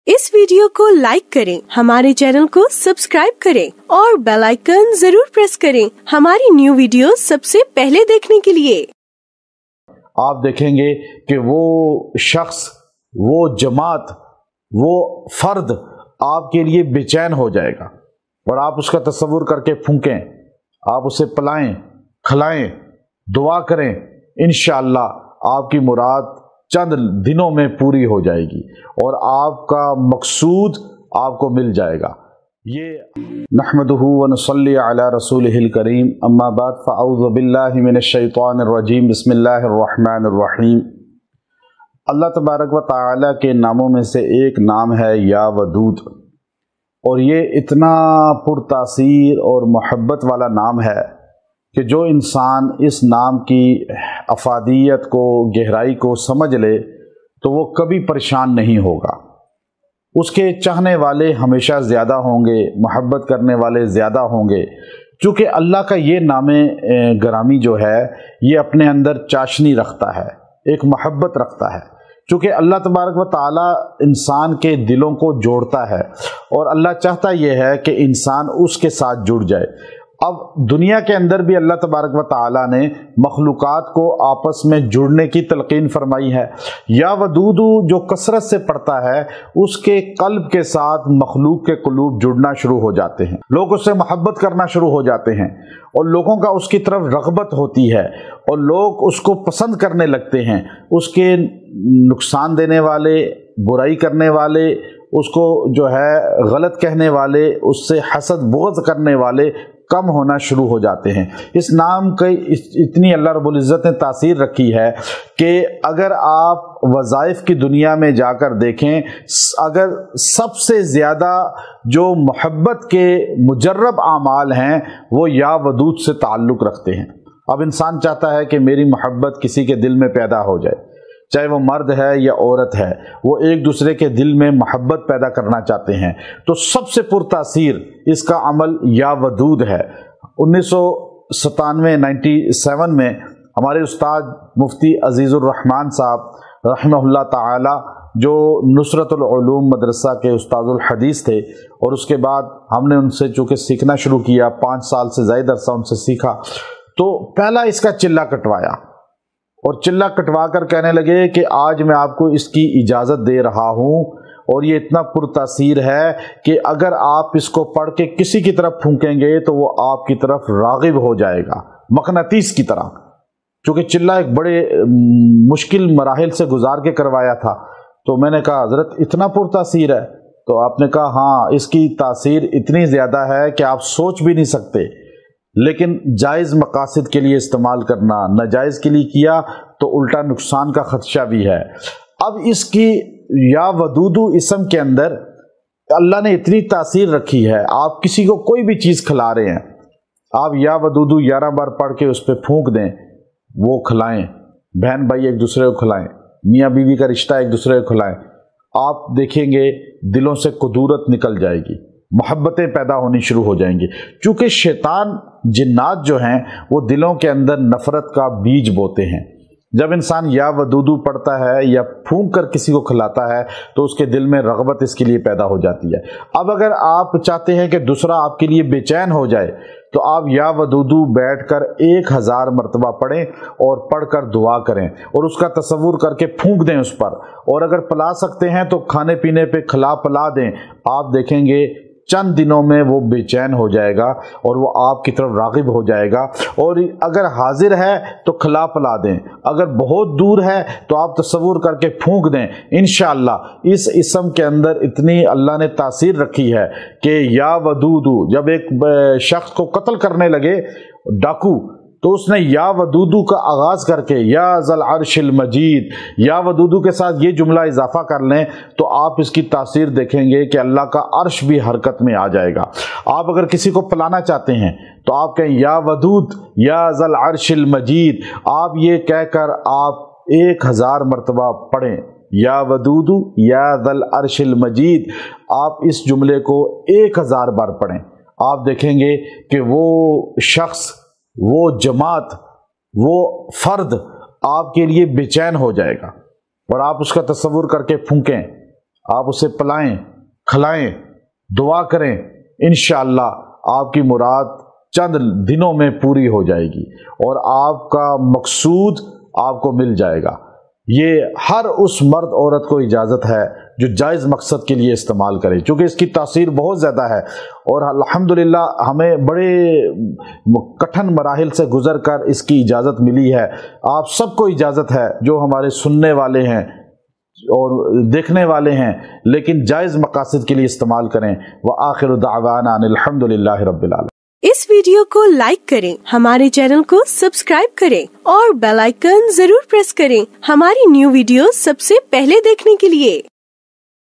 इस वीडियो को लाइक करें, हमारे चैनल को सब्सक्राइब करें और बेल आइकन जरूर प्रेस करें हमारी न्यू वीडियो सबसे पहले देखने के लिए। आप देखेंगे कि वो शख्स, वो जमात, वो फर्द आपके लिए बेचैन हो जाएगा और आप उसका तसव्वुर करके फूंकें, आप उसे पिलाएं, खिलाएं, दुआ करें, इंशाअल्लाह आपकी मुराद चंद दिनों में पूरी हो जाएगी और आपका मकसूद आपको मिल जाएगा। ये नहमदुहु व नुसल्ली अला रसूलिहिल करीम, अम्मा बाद फ़अऊज़ु बिल्लाहि मिनश शैतानिर रजीम, बिस्मिल्लाहिर रहमानिर रहीम। अल्लाह तबारक व तआला के नामों में से एक नाम है या वदूद, और ये इतना पुरतासीर और मोहब्बत वाला नाम है कि जो इंसान इस नाम की अफादियत को, गहराई को समझ ले तो वो कभी परेशान नहीं होगा। उसके चाहने वाले हमेशा ज़्यादा होंगे, मोहब्बत करने वाले ज़्यादा होंगे, चूँकि अल्लाह का ये नामे गरामी जो है ये अपने अंदर चाशनी रखता है, एक मोहब्बत रखता है। चूँकि अल्लाह तबारक व ताला इंसान के दिलों को जोड़ता है और अल्लाह चाहता ये है कि इंसान उसके साथ जुड़ जाए। अब दुनिया के अंदर भी अल्लाह तबारक व ताला ने मखलूक़ात को आपस में जुड़ने की तलकीन फरमाई है। या वदूदू जो कसरत से पढ़ता है उसके कल्ब के साथ मखलूक के कुलूब जुड़ना शुरू हो जाते हैं, लोग उससे मोहब्बत करना शुरू हो जाते हैं और लोगों का उसकी तरफ रग़बत होती है और लोग उसको पसंद करने लगते हैं। उसके नुकसान देने वाले, बुराई करने वाले, उसको जो है गलत कहने वाले, उससे हसद बुग़्ज़ करने वाले कम होना शुरू हो जाते हैं। इस नाम की इतनी अल्लाह रब्बुल इज़्ज़त ने तासीर रखी है कि अगर आप वज़ाइफ की दुनिया में जाकर देखें, अगर सबसे ज़्यादा जो मोहब्बत के मुजर्रब आमाल हैं वो या वदूद से ताल्लुक़ रखते हैं। अब इंसान चाहता है कि मेरी मोहब्बत किसी के दिल में पैदा हो जाए, चाहे वो मर्द है या औरत है, वो एक दूसरे के दिल में मोहब्बत पैदा करना चाहते हैं। तो सबसे पुरतासीर इसका अमल या वदूद है। 1997 में हमारे उस्ताद मुफ्ती अजीज़ुर रहमान साहब रहमहुल्लाह ताला, जो नुसरतुल उलूम मदरसा के उस्तादुल हदीस थे, और उसके बाद हमने उनसे चूँकि सीखना शुरू किया, 5 साल से ज़्यादा अरसा उनसे सीखा, तो पहला इसका चिल्ला कटवाया और चिल्ला कटवा कर कहने लगे कि आज मैं आपको इसकी इजाज़त दे रहा हूँ और ये इतना पुरतासीर है कि अगर आप इसको पढ़ के किसी की तरफ फूंकेंगे तो वो आपकी तरफ राग़िब हो जाएगा, मक़नातीस की तरह। चूँकि चिल्ला एक बड़े मुश्किल मराहिल से गुजार के करवाया था, तो मैंने कहा हज़रत इतना पुरतासीर है? तो आपने कहा हाँ, इसकी तासीर इतनी ज़्यादा है कि आप सोच भी नहीं सकते, लेकिन जायज़ मकासद के लिए इस्तेमाल करना, नाजायज़ के लिए किया तो उल्टा नुकसान का खदशा भी है। अब इसकी या वदूदू इसम के अंदर अल्लाह ने इतनी तासीर रखी है, आप किसी को कोई भी चीज़ खिला रहे हैं, आप या वदूदू 11 बार पढ़ के उस पर फूंक दें, वो खिलाएं, बहन भाई एक दूसरे को खिलाएं, मियाँ बीवी का रिश्ता एक दूसरे को खिलाएं, आप देखेंगे दिलों से कुदूरत निकल जाएगी, मोहब्बतें पैदा होनी शुरू हो जाएंगी। चूँकि शैतान, जिन्नात जो हैं वो दिलों के अंदर नफ़रत का बीज बोते हैं। जब इंसान या वदूदू पढ़ता है या फूंक कर किसी को खिलाता है तो उसके दिल में रग़बत इसके लिए पैदा हो जाती है। अब अगर आप चाहते हैं कि दूसरा आपके लिए बेचैन हो जाए तो आप या वदूदू बैठकर 1000 मरतबा पढ़ें और पढ़कर दुआ करें और उसका तसव्वुर करके फूंक दें उस पर, और अगर पिला सकते हैं तो खाने पीने पे खिला पिला दें। आप देखेंगे चंद दिनों में वो बेचैन हो जाएगा और वो आपकी तरफ राग़िब हो जाएगा। और अगर हाजिर है तो खिला पिला दें, अगर बहुत दूर है तो आप तसव्वुर करके फूंक दें। इंशाअल्लाह इस इसम के अंदर इतनी अल्लाह ने तासीर रखी है कि या वदूदू, जब एक शख्स को कत्ल करने लगे डाकू, तो उसने या वदूदू का आगाज़ करके या ज़ल अर्शिल मजीद, या वदूदू के साथ ये जुमला इजाफा कर लें तो आप इसकी तासीर देखेंगे कि अल्लाह का अर्श भी हरकत में आ जाएगा। आप अगर किसी को पिलाना चाहते हैं तो आप कहें या वदूद या ज़ल अर्शिल मजीद, आप ये कहकर आप 1000 मरतबा पढ़ें, या वदूदू या ज़ल अर्शिल मजीद। आप इस जुमले को 1000 बार पढ़ें, आप देखेंगे कि वो शख्स, वो जमात, वो फर्द आपके लिए बेचैन हो जाएगा और आप उसका तसव्वुर करके फूंकें, آپ اسے پلائیں، کھلائیں، دعا کریں، انشاءاللہ آپ کی مراد چند دنوں میں پوری ہو جائے گی اور آپ کا مقصود آپ کو مل جائے گا۔ یہ ہر اس مرد عورت کو اجازت ہے جو جائز مقصد کے لیے استعمال کرے، چونکہ اس کی تاثیر بہت زیادہ ہے اور الحمدللہ ہمیں بڑے کٹھن مراحل سے گزر کر اس کی اجازت ملی ہے۔ آپ سب کو اجازت ہے جو ہمارے سننے والے ہیں اور دیکھنے والے ہیں، لیکن جائز مقاصد کے لیے استعمال کریں۔ وآخر دعوانا ان الحمدللہ رب العالمین۔ اس ویڈیو کو لائک کریں، ہمارے چینل کو سبسکرائب کریں اور بیل آئیکن ضرور پریس کریں ہماری نیو ویڈیو سب سے پہلے دیکھنے کے لیے۔